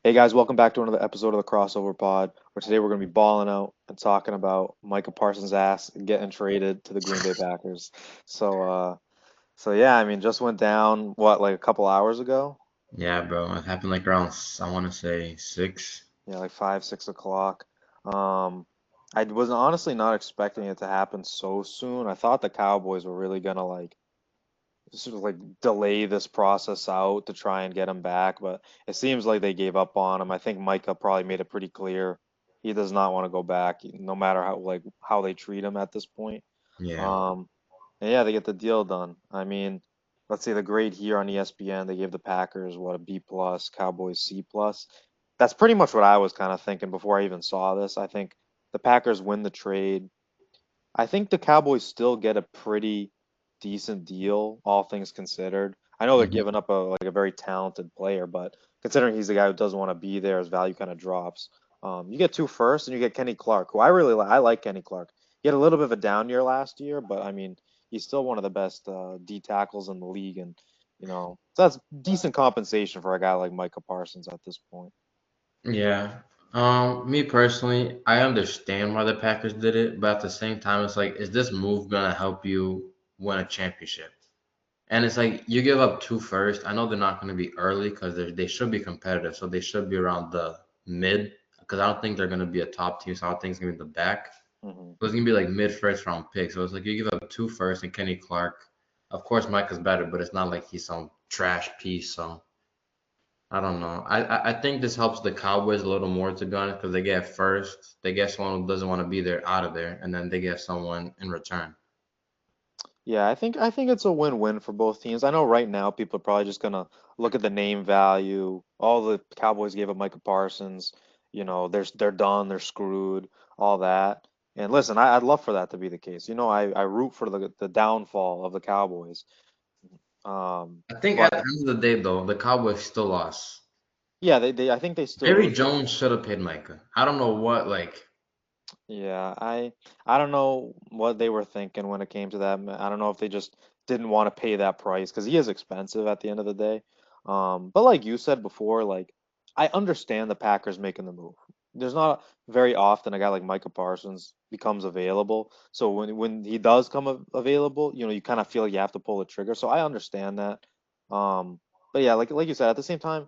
Hey guys, welcome back to another episode of the Crossover Pod, where today we're going to be balling out and talking about Micah Parsons' ass getting traded to the Green Bay Packers. So, so yeah, I mean, just went down what like a couple hours ago. Yeah, bro. It happened like around, I want to say 6. Yeah, like 5, 6 o'clock. Um, I was honestly not expecting it to happen so soon. I thought the Cowboys were really gonna like sort of like delay this process out to try and get him back, but it seems like they gave up on him. I think Micah probably made it pretty clear he does not want to go back, no matter how they treat him at this point. Yeah. Um, and yeah, they get the deal done. I mean, let's say the grade here on ESPN, they gave the Packers what a B plus, Cowboys C plus. That's pretty much what I was kind of thinking before I even saw this. I think the Packers win the trade. I think the Cowboys still get a pretty decent deal, all things considered. I know they're hmm giving up a very talented player, but considering he's the guy who doesn't want to be there, his value kind of drops. You get two first, and you get Kenny Clark, who I really like. I like Kenny Clark. He had a little bit of a down year last year, but I mean, he's still one of the best D tackles in the league, and so that's decent compensation for a guy like Micah Parsons at this point. Yeah. Me personally, I understand why the Packers did it, but at the same time, it's like, is this move gonna help you win a championship? And it's like you give up two first. I know they're not gonna be early because they should be competitive, so they should be around the mid. Because I don't think they're gonna be a top team, so I don't think it's gonna be the back. Hmm. So it's gonna be like mid first round pick. So it's like you give up two first and Kenny Clark. Of course, Mike is better, but it's not like he's some trash piece. So I don't know. I think this helps the Cowboys a little more, to be honest, because they get first, they get someone who doesn't want to be there out of there, and then they get someone in return. Yeah, I think it's a win-win for both teams. I know right now people are probably just gonna look at the name value. All the Cowboys gave up Micah Parsons, they're done, they're screwed, all that. And listen, I'd love for that to be the case. I root for the downfall of the Cowboys. I think at the But end of the day, though, the Cowboys still lost. yeah, they I think they still Jerry lose. Jones should have paid Micah. I don't know what, like, Yeah, I don't know what they were thinking when it came to that. I don't know if they just didn't want to pay that price because he is expensive at the end of the day. But like you said before, like I understand the Packers making the move. There's not very often a guy like Micah Parsons becomes available. So when he does come available, you kind of feel like you have to pull the trigger. So I understand that. Um, but yeah, like you said, at the same time.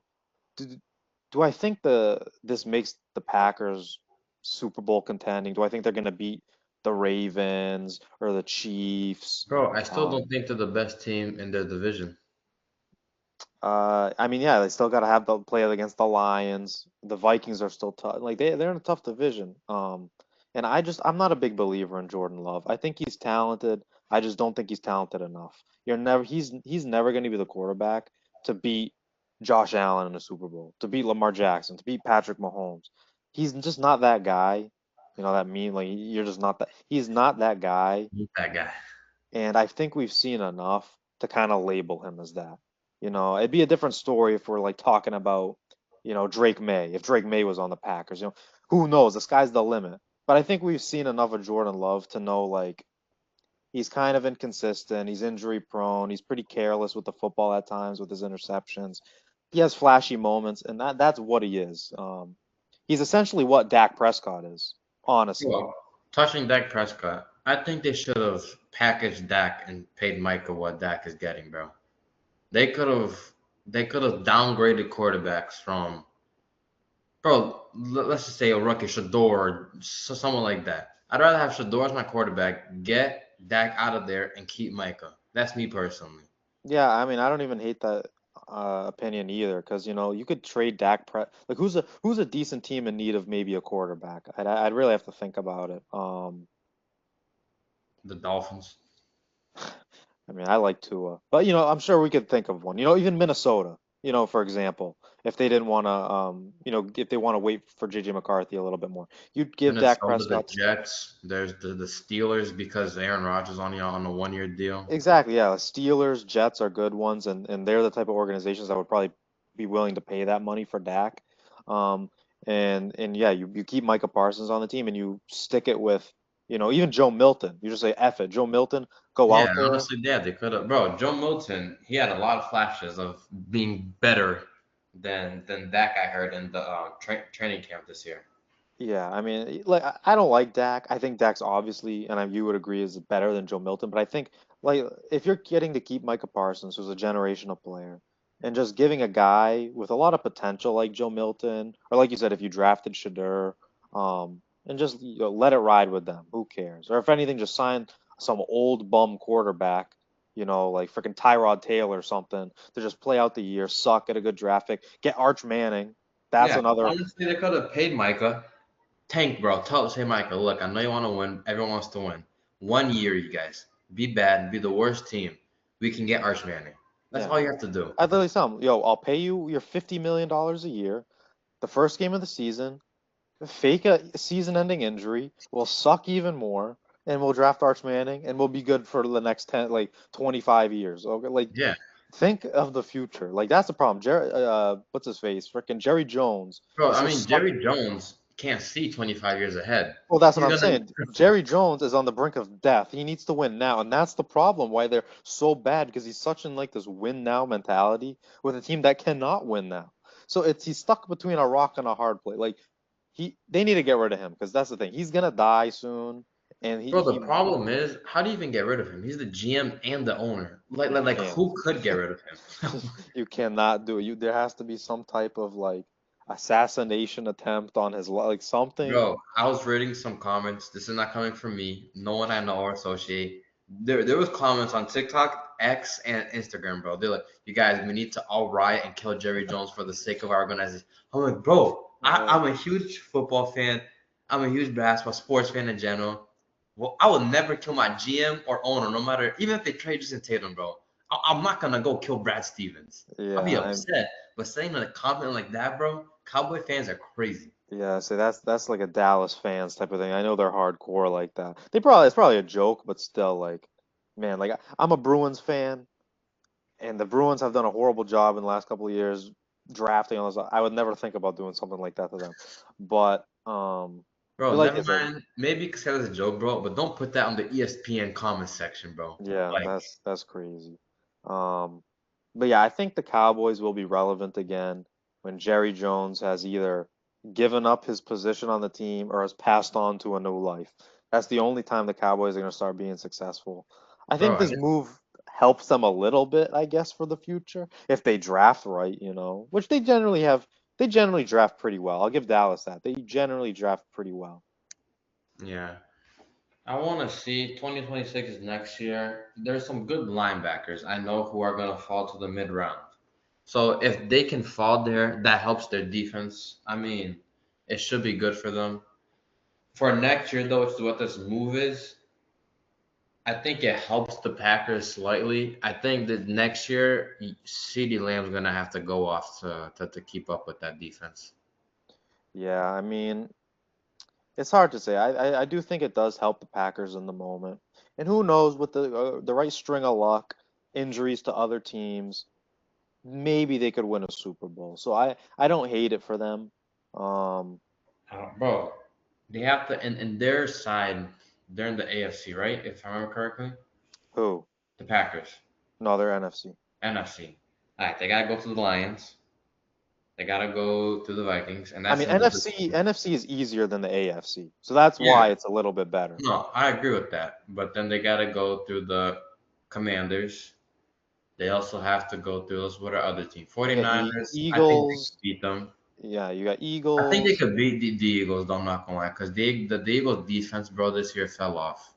Do I think this makes the Packers Super Bowl contending? Do I think they're going to beat the Ravens or the Chiefs? bro, I still Um, don't think they're the best team in their division. I mean, yeah, they still got to have the play against the Lions. The Vikings are still tough. Like they're in a tough division. And I'm not a big believer in Jordan Love. I think he's talented. I just don't think he's talented enough. He's never going to be the quarterback to beat Josh Allen in a Super Bowl, to beat Lamar Jackson, to beat Patrick Mahomes. He's just not that guy. That mean like you're just not that. He's not that guy. That guy. And I think we've seen enough to kind of label him as that. It'd be a different story if we're like talking about, Drake May, if Drake May was on the Packers, who knows? The sky's the limit. But I think we've seen enough of Jordan Love to know like he's kind of inconsistent, he's injury prone, he's pretty careless with the football at times with his interceptions. He has flashy moments, and that's what he is. He's essentially what Dak Prescott is, honestly. Well, touching Dak Prescott, I think they should have packaged Dak and paid Micah what Dak is getting, bro. They could have they could have downgraded quarterbacks from, bro. Let's just say a rookie Shador or someone like that. I'd rather have Shador as my quarterback, get Dak out of there, and keep Micah. That's me personally. Yeah, I mean, I don't even hate that opinion either, because you could trade Dak like who's a decent team in need of maybe a quarterback. I'd really have to think about it. The Dolphins. I mean, I like Tua, but I'm sure we could think of one. Even Minnesota. For example, if they didn't want to, if they want to wait for JJ McCarthy a little bit more, you'd give Dak Minnesota, the Prescott. Jets. There's the Steelers because Aaron Rodgers on a 1 year deal. Exactly, yeah. Steelers, Jets are good ones, and they're the type of organizations that would probably be willing to pay that money for Dak. Um, and yeah, you keep Micah Parsons on the team, and you stick it with, even Joe Milton. You just say, F it, Joe Milton, go Yeah, out there. honestly, yeah, they could have. Bro, Joe Milton, he had a lot of flashes of being better than Dak I heard in the training camp this year. Yeah, I mean, like I don't like Dak. I think Dak's obviously, and you would agree, is better than Joe Milton. But I think like if you're getting to keep Micah Parsons, who's a generational player, and just giving a guy with a lot of potential like Joe Milton, or like you said, if you drafted Shadur, and just let it ride with them. Who cares? Or if anything, just sign some old bum quarterback, like freaking Tyrod Taylor or something to just play out the year, suck, get a good draft pick, get Arch Manning. That's Yeah, another. honestly, they could have paid Micah. Tank, bro. Say Micah, look, I know you want to win. Everyone wants to win. 1 year, you guys. Be bad, be the worst team. We can get Arch Manning. That's Yeah. all you have to do. I literally tell him, yo, I'll pay you your $50 million a year, the first game of the season, fake a season-ending injury, we'll suck even more, and we'll draft Arch Manning, and we'll be good for the next 10, like 25 years. Okay, like Yeah, think of the future. Like that's the problem. Jerry, what's his face? Freaking Jerry Jones bro. is I so mean, stuck. Jerry Jones can't see 25 years ahead. Well, that's what He's I'm gonna. saying. Jerry Jones is on the brink of death. He needs to win now, and that's the problem why they're so bad because he's such in like this win now mentality with a team that cannot win now. So he's stuck between a rock and a hard place. Like they need to get rid of him because that's the thing. He's gonna die soon, and Bro, the problem is, how do you even get rid of him? He's the GM and the owner. you Like can't. who could get rid of him? You cannot do it. There has to be some type of like assassination attempt on his life, like something. Bro, I was reading some comments. This is not coming from me. No one I know or associate. There was comments on TikTok, X, and Instagram, bro. They're like, you guys, we need to all riot and kill Jerry Jones for the sake of our organization. I'm like, bro, Uh, I'm a huge football fan. I'm a huge basketball sports fan in general. Well, I would never kill my GM or owner, no matter even if they trade Jason Tatum, bro. I'm not gonna go kill Brad Stevens. I'll be yeah, upset. But saying a comment like that, bro, Cowboy fans are crazy. Yeah, so that's like a Dallas fans type of thing. I know they're hardcore like that. It's probably a joke, but still like, man, like I'm a Bruins fan, and the Bruins have done a horrible job in the last couple of years drafting all this. I would never think about doing something like that to them. But Bro, like never I said, mind. Maybe you could say that as a joke, bro, but don't put that on the ESPN comments section, bro. yeah, Like, that's crazy. Um, but yeah, I think the Cowboys will be relevant again when Jerry Jones has either given up his position on the team or has passed on to a new life. That's the only time the Cowboys are going to start being successful. I think bro, this and move helps them a little bit, I guess, for the future if they draft right, which they generally have. They generally draft pretty well. I'll give Dallas that. They generally draft pretty well. yeah. I want to see 2026 is next year. There's some good linebackers I know who are going to fall to the mid round. So if they can fall there, that helps their defense. I mean, it should be good for them. For next year, though, which is what this move is, I think it helps the Packers slightly. I think that next year, CeeDee Lamb's gonna have to go off to keep up with that defense. Yeah, I mean, it's hard to say. I do think it does help the Packers in the moment. And who knows, with the right string of luck, injuries to other teams, maybe they could win a Super Bowl. So I don't hate it for them. Um, Bro, they have to in their side. They're in the AFC, right? If I remember correctly, who? the Packers, No, they're NFC. NFC. All right, they gotta go to the Lions. They gotta go to the Vikings, and I that's mean, in division. NFC is easier than the AFC. So that's Yeah, why it's a little bit better. no, I agree with that. But then they gotta go through the Commanders. They also have to go through those. What are other teams? You got 49ers. I think they Eagles. can beat them. Yeah, you got I think they Eagles. could beat the Eagles, though, I'm not gonna lie, because the Eagles defense, bro, this year fell off.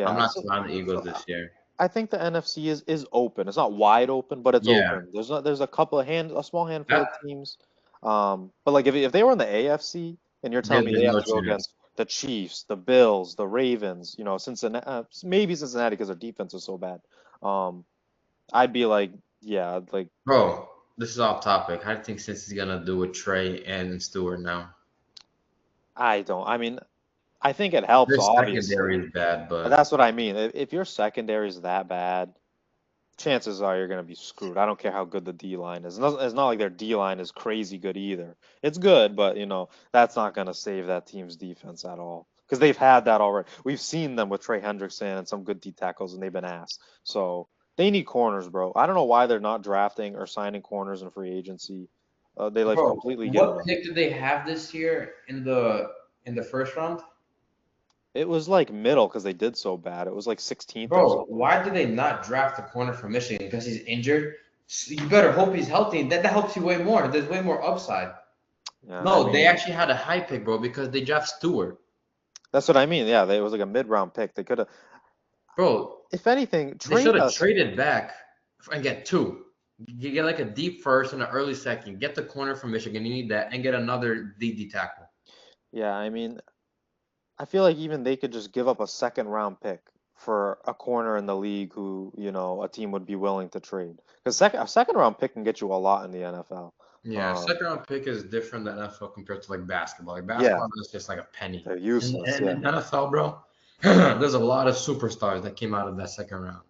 I'm Yeah. not So too high on the so Eagles this year. I think the NFC is open. It's not wide open, but it's Yeah, open. There's a couple of a small handful that of teams. But like if they were in the AFC and you're telling me there's they have no to go chance. against the Chiefs, the Bills, the Ravens, Cincinnati, maybe Cincinnati because their defense is so bad. Um, I'd be like, yeah, like Bro, this is off topic. How do you think since he's gonna do with Trey and Stewart now? I don't. I mean, I think it helps Their obviously. secondary is bad, but That's what I mean. If your secondary is that bad, chances are you're going to be screwed. I don't care how good the D line is. It's not like their D line is crazy good either. It's good, but that's not going to save that team's defense at all because they've had that already. We've seen them with Trey Hendrickson and some good D tackles, and they've been ass. So they need corners, bro. I don't know why they're not drafting or signing corners in free agency. They like Bro, completely given what up. pick did they have this year in the first round? It was like middle because they did so bad. It was like 16th or Bro, something. why did they not draft a corner from Michigan? Because he's injured. You better hope he's healthy. That helps you way more. There's way more upside. Yeah, I No, they mean, actually had a high pick, bro, because they draft Stewart. that's what I mean. Yeah, it was like a mid-round pick. They could have, Bro, if anything, they trade should have us. traded back and get two. You get like a deep first and an early second. Get the corner from Michigan. You need that, and get another DD tackle. Yeah, I mean, I feel like even they could just give up a second round pick for a corner in the league who, a team would be willing to trade. Because a second round pick can get you a lot in the NFL. Yeah, Um, second round pick is different than NFL compared to like basketball. Like yeah, basketball is just like a penny. they're And useless. in Yeah. in NFL, bro, there's a lot of superstars that came out of that second round.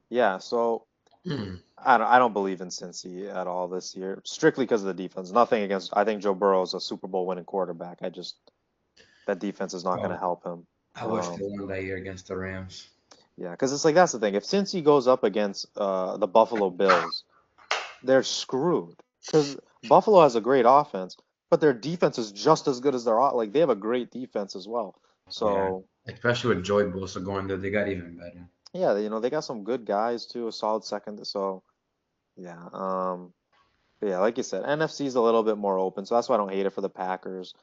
Yeah, so Hmm. I don't believe in Cincy at all this year, strictly because of the defense. Nothing against, I think Joe Burrow is a Super Bowl winning quarterback. That defense is not going to Bro, help him. I wish they Um, won that year against the Rams. yeah, because it's like that's the thing. If Cincy goes up against the Buffalo Bills, they're screwed because Buffalo has a great offense, but their defense is just as good as like they have a great defense as well. Yeah, So especially with Joy Bosa going there, they got even better. yeah, they got some good guys too, a solid second. So yeah, but yeah, like you said, NFC is a little bit more open, so that's why I don't hate it for the Packers.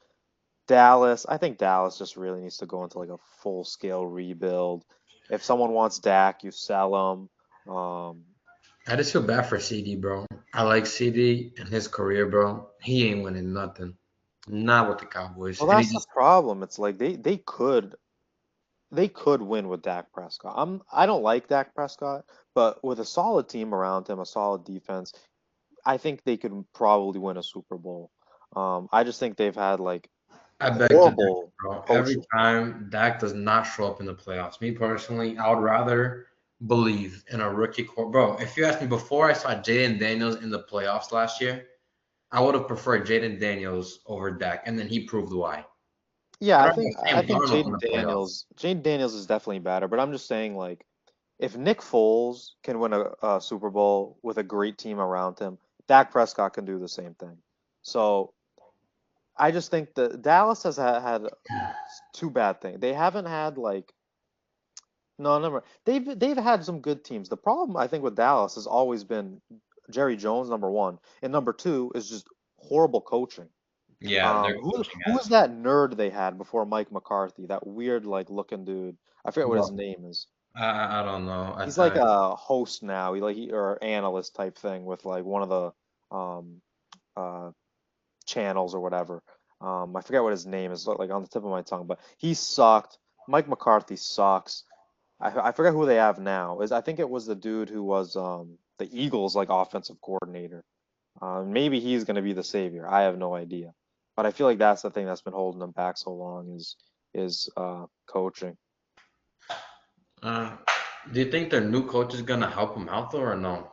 Dallas, I think Dallas just really needs to go into like a full scale rebuild. If someone wants Dak, you sell him. I just feel bad for CD, bro. I like CD and his career, bro. He ain't winning nothing. Not with the Cowboys. Well, And he that's the just problem. It's like they could win with Dak Prescott. I don't like Dak Prescott, but with a solid team around him, a solid defense, I think they could probably win a Super Bowl. I just think they've had like I beg to differ, horrible bro. Every coaching. time Dak does not show up in the playoffs, me personally, I would rather believe in a rookie core. Bro, if you asked me before I saw Jaden Daniels in the playoffs last year, I would have preferred Jaden Daniels over Dak, and then he proved why. Yeah, I'd I rather think have I Sam think Darnold in Jaden the playoffs. Daniels Jaden Daniels is definitely better, but I'm just saying like if Nick Foles can win a Super Bowl with a great team around him, Dak Prescott can do the same thing. So I just think that Dallas has had two bad things. They haven't had like no, never. They've had some good teams. The problem I think with Dallas has always been Jerry Jones, number one, and number two is just horrible coaching. Yeah, their Who coaching who was has. that nerd they had before Mike McCarthy? That weird like looking dude. I forget what his Bro, name is. I don't know. He's like a host now. Or analyst type thing with like one of the uh channels or whatever. I forget what his name is, like on the tip of my tongue, but he sucked. Mike McCarthy sucks. I forget who they have now. I think it was the dude who was the Eagles like offensive coordinator. Maybe he's going to be the savior. I have no idea. But I feel like that's the thing that's been holding them back so long is coaching. uh, do you think their new coach is gonna help them out though, or no?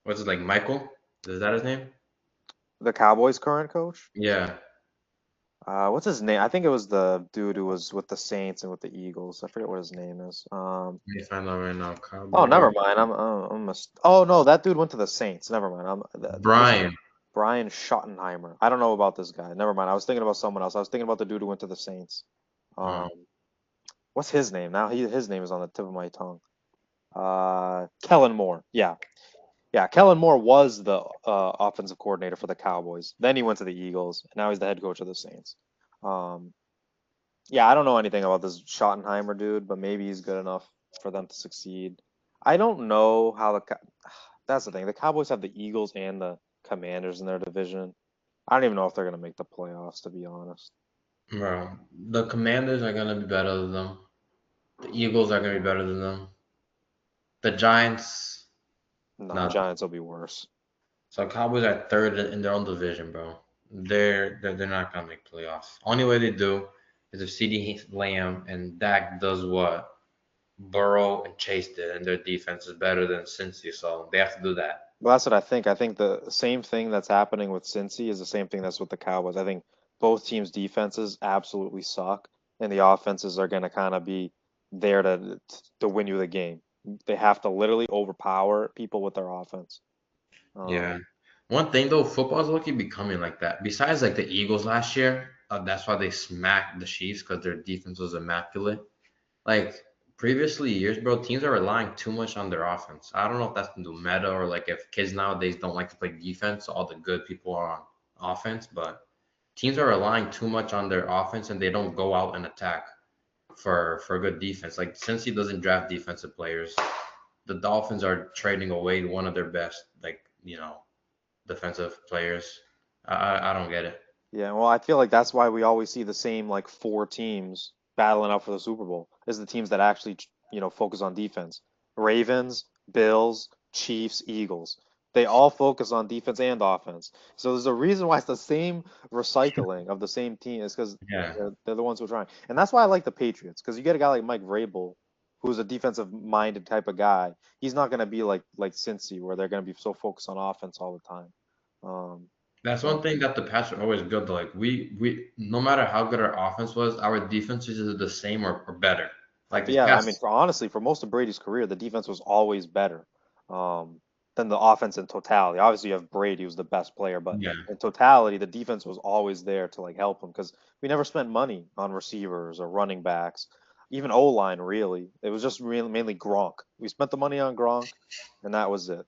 What's it like, Michael? Is that his name? The Cowboys' current coach? Yeah. What's his name? I think it was the dude who was with the Saints and with the Eagles. I forget what his name is. Let me find out right now. Oh, Cowboy. never mind. Oh no, that dude went to the Saints. Never mind. This Brian. Brian Schottenheimer. I don't know about this guy. Never mind. I was thinking about someone else. I was thinking about the dude who went to the Saints. Uh, Um, what's his name? Now his name is on the tip of my tongue. Kellen Moore. Yeah, yeah. Kellen Moore was the offensive coordinator for the Cowboys. Then he went to the Eagles, and now he's the head coach of the Saints. Um, yeah, I don't know anything about this Schottenheimer dude, but maybe he's good enough for them to succeed. I don't know how that's the thing. The Cowboys have the Eagles and the Commanders in their division. I don't even know if they're gonna make the playoffs, to be honest. bro, the Commanders are gonna be better than them. The Eagles are gonna be better than them. The Giants, No, the no. Giants will be worse. So Cowboys are third in their own division, bro. They're not gonna make playoffs. Only way they do is if CD Lamb and Dak does what Burrow and Chase did, and their defense is better than Cincy, so they have to do that. Well, that's what I think. I think the same thing that's happening with Cincy is the same thing that's with the Cowboys. I think both teams' defenses absolutely suck, and the offenses are going to kind of be there to win you the game. They have to literally overpower people with their offense. Yeah. Um, One thing though, football's lucky becoming like that. Besides like the Eagles last year, that's why they smacked the Chiefs because their defense was immaculate. Like previously years, bro, teams are relying too much on their offense. I don't know if that's the new meta or like if kids nowadays don't like to play defense, so all the good people are on offense, but teams are relying too much on their offense and they don't go out and attack for good defense. Like since he doesn't draft defensive players, the Dolphins are trading away one of their best, like, defensive players. I don't get it. Yeah, well, I feel like that's why we always see the same like four teams battling out for the Super Bowl is the teams that actually, focus on defense. Ravens, Bills, Chiefs, Eagles. They all focus on defense and offense. So there's a reason why it's the same recycling of the same team is because Yeah, they're the ones who are trying. And that's why I like the Patriots because you get a guy like Mike Vrabel, who's a defensive minded type of guy. He's not going to be like Cincy where they're going to be so focused on offense all the time. Um, that's one so. thing that the Pats are always good. Like we no matter how good our offense was, our defense is either the same or better. Like this Yeah, I mean, past, for honestly, for most of Brady's career, the defense was always better um, than the offense in totality. Obviously, you have Brady, who's the best player, but yeah, in totality, the defense was always there to like help him because we never spent money on receivers or running backs, even O-line, really. It was just really mainly Gronk. We spent the money on Gronk, and that was it.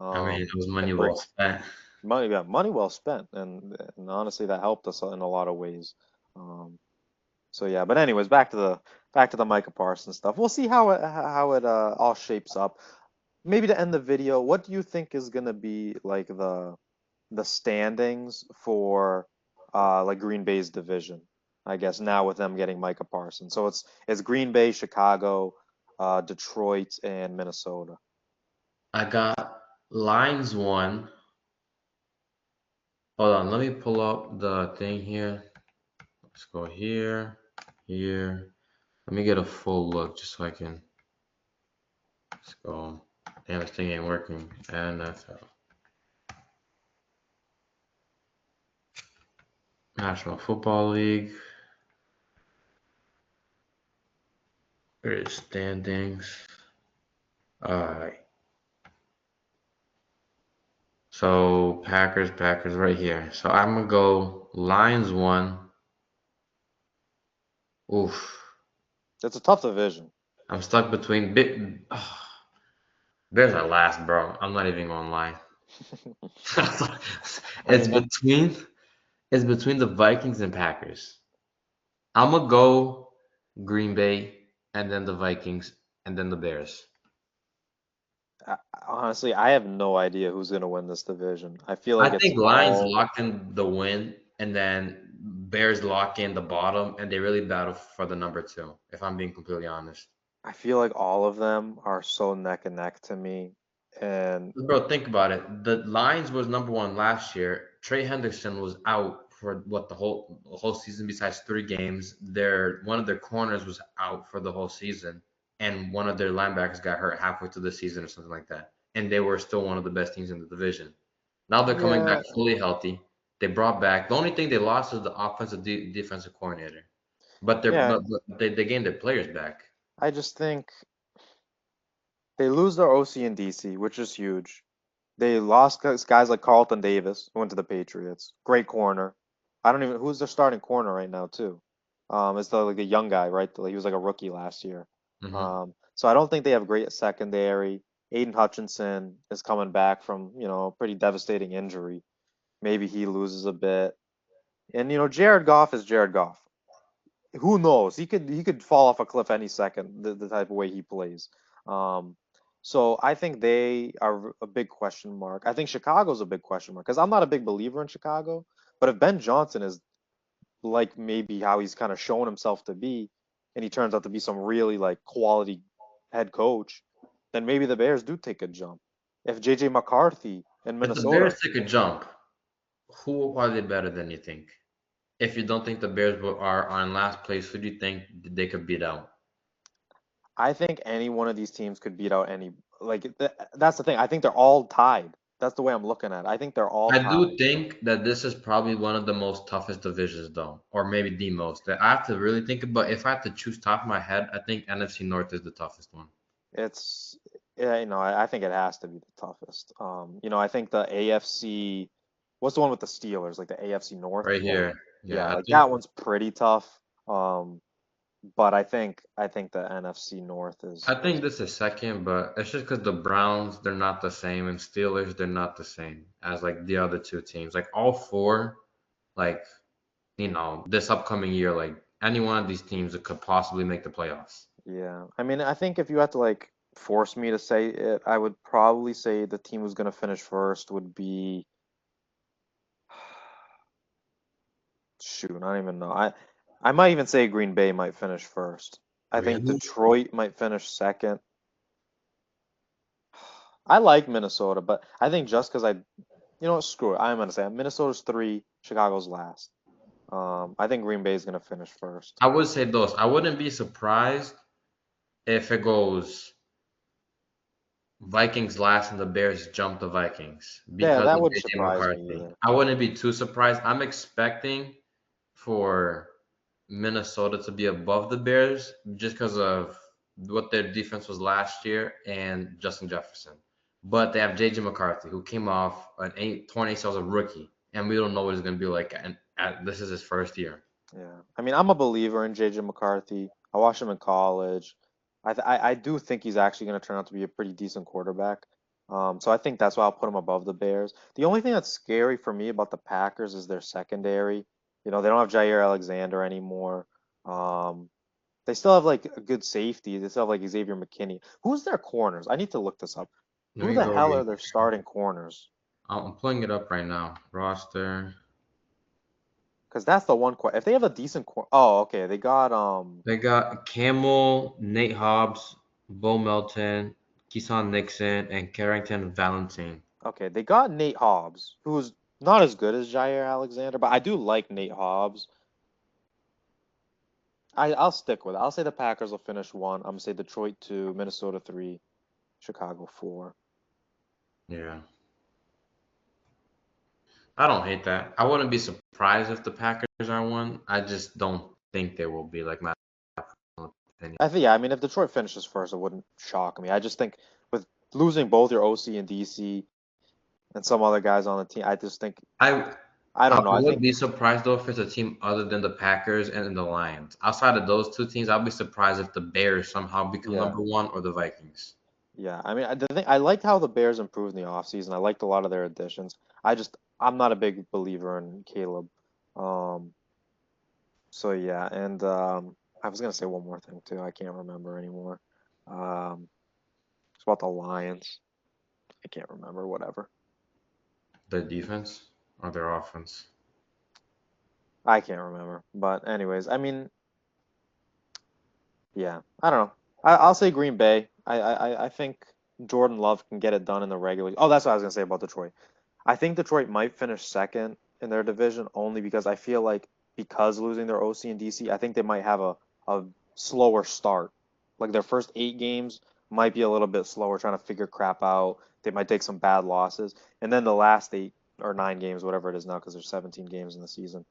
I mean it was money And well spent. money, yeah, money well spent, and honestly, that helped us in a lot of ways. Um, so yeah, but anyways, back to the Micah Parsons stuff. We'll see how it all shapes up. Maybe to end the video, what do you think is gonna be like the standings for like Green Bay's division? I guess now with them getting Micah Parsons. So it's Green Bay, Chicago, Detroit, and Minnesota. I got lines one. Hold on, let me pull up the thing here. Let's go here, here. Let me get a full look just so I can. Let's go. Damn, this thing ain't working. NFL. National Football League. There is standings. Alright. So Packers right here. So I'm gonna go Lions one. Oof. It's a tough division. I'm stuck between Bears are last, bro. I'm not even gonna lie. I It's mean, between it's between the Vikings and Packers. I'm gonna go Green Bay and then the Vikings and then the Bears. I, honestly, I have no idea who's gonna win this division. I feel I like it's think Lions all. locked in the win and then Bears lock in the bottom and they really battle for the number two, if I'm being completely honest. I feel like all of them are so neck and neck to me. And Bro, think about it. The Lions was number one last year. Trey Henderson was out for what the whole season besides 3 games. One of their corners was out for the whole season, and one of their linebackers got hurt halfway through the season or something like that. And they were still one of the best teams in the division. Now they're coming back yeah, fully healthy. They brought back the only thing they lost is the offensive defensive coordinator, but yeah, they gained their players back. I just think they lose their OC and DC, which is huge. They lost guys like Carlton Davis, who went to the Patriots. Great corner. I don't even who's their starting corner right now too. It's the like a young guy, right? He was like a rookie last year. Hmm. So I don't think they have great secondary. Aiden Hutchinson is coming back from, a pretty devastating injury. Maybe he loses a bit. And Jared Goff is Jared Goff. Who knows? He could fall off a cliff any second, the type of way he plays. Um, so I think they are a big question mark. I think Chicago's a big question mark because I'm not a big believer in Chicago. But if Ben Johnson is like maybe how he's kind of shown himself to be, and he turns out to be some really like quality head coach, then maybe the Bears do take a jump. If JJ McCarthy in If the Minnesota, Bears take a jump, who are they better than you think? If you don't think the are in last place, who do you think they could beat out? I think any one of these teams could beat out any. Like that's the thing. I think they're all tied. That's the way I'm looking at it. I think they're all I tied. do think that this is probably one of the most toughest divisions, though, or maybe the most. That I have to really think about. If I have to choose top of my head, I think NFC North is the toughest one. It's Yeah, I think it has to be the toughest. I think the AFC, what's the one with the Steelers, like the AFC North? right here. Yeah, Yeah, I like think that one's pretty tough. Um, but I think the NFC North I is think this is second, but it's just because the Browns they're not the same, and Steelers they're not the same as like the other two teams. Like all four, like this upcoming year, like any one of these teams that could possibly make the playoffs. yeah. I mean, I think if you had to like force me to say it, I would probably say the team who's gonna finish first would be shoot, I don't even know. I might even say Green Bay might finish first. I think Really? Detroit might finish second. I like Minnesota, but I think just because what, screw it. I'm gonna say it. Minnesota's three, Chicago's last. I think Green Bay's gonna finish first. I would say those. I wouldn't be surprised if it goes Vikings last and the Bears jump the Vikings Yeah, because that of wouldn't JJ surprise me McCarthy. either. I wouldn't be too surprised. I'm expecting for Minnesota to be above the Bears just because of what their defense was last year and Justin Jefferson. But they have JJ McCarthy, who came off an 20 sales a rookie, and we don't know what he's going to be like. And this is his first year. Yeah, I mean, I'm a believer in JJ McCarthy. I watched him in college. I do think he's actually going to turn out to be a pretty decent quarterback. So I think that's why I'll put him above the Bears. The only thing that's scary for me about the Packers is their secondary. They don't have Jair Alexander anymore. Um, they still have like a good safety. They still have like Xavier McKinney. Who's their corners? I need to look this up. Let Who me the go hell are read. their starting corners? I'm pulling it up right now. Roster. Because that's the one. If they have a decent oh, okay, they got They got Camel, Nate Hobbs, Bo Melton, Keeson Nixon, and Carrington Valentine. Okay, they got Nate Hobbs, who's not as good as Jair Alexander, but I do like Nate Hobbs. I'll stick with it. I'll say the Packers will finish one. I'm gonna say Detroit two, Minnesota three, Chicago four. Yeah. I don't hate that. I wouldn't be surprised if the Packers are one. I just don't think they will be, like my opinion. Yeah, I mean if Detroit finishes first, it wouldn't shock me. I just think with losing both your OC and DC and some other guys on the team, I just think I I I don't know. I would think be surprised though if it's a team other than the Packers and the Lions. Outside of those two teams, I'll be surprised if the Bears somehow become yeah. number one or the Vikings. Yeah, I mean, the thing I liked how the Bears improved in the offseason. I liked a lot of their additions. I'm not a big believer in Caleb. Um, so yeah, and I was gonna say one more thing too. I can't remember anymore. Um, it's about the Lions. I can't remember. Whatever. Their defense or their offense. I can't remember. But anyways, I mean, yeah, I don't know. I'll say Green Bay. I think Jordan Love can get it done in the regular. Oh, that's what I was gonna say about Detroit. I think Detroit might finish second in their division only because I feel like because losing their OC and DC, I think they might have a slower start. Like their first 8 games might be a little bit slower trying to figure crap out. They might take some bad losses. And then the last 8 or 9 games, whatever it is now, because there's 17 games in the season,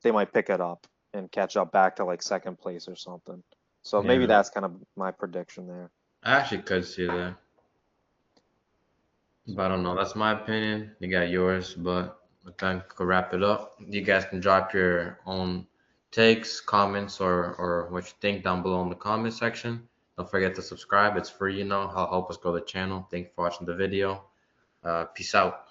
they might pick it up and catch up back to like second place or something. So maybe Yeah, that's kind of my prediction there. I actually could see that. But I So don't know. That's my opinion. You got yours, but I think we could wrap it up. You guys can drop your own takes, comments, or what you think down below in the comment section. Don't forget to subscribe. It's free, Help us grow the channel. Thank you for watching the video. Peace out.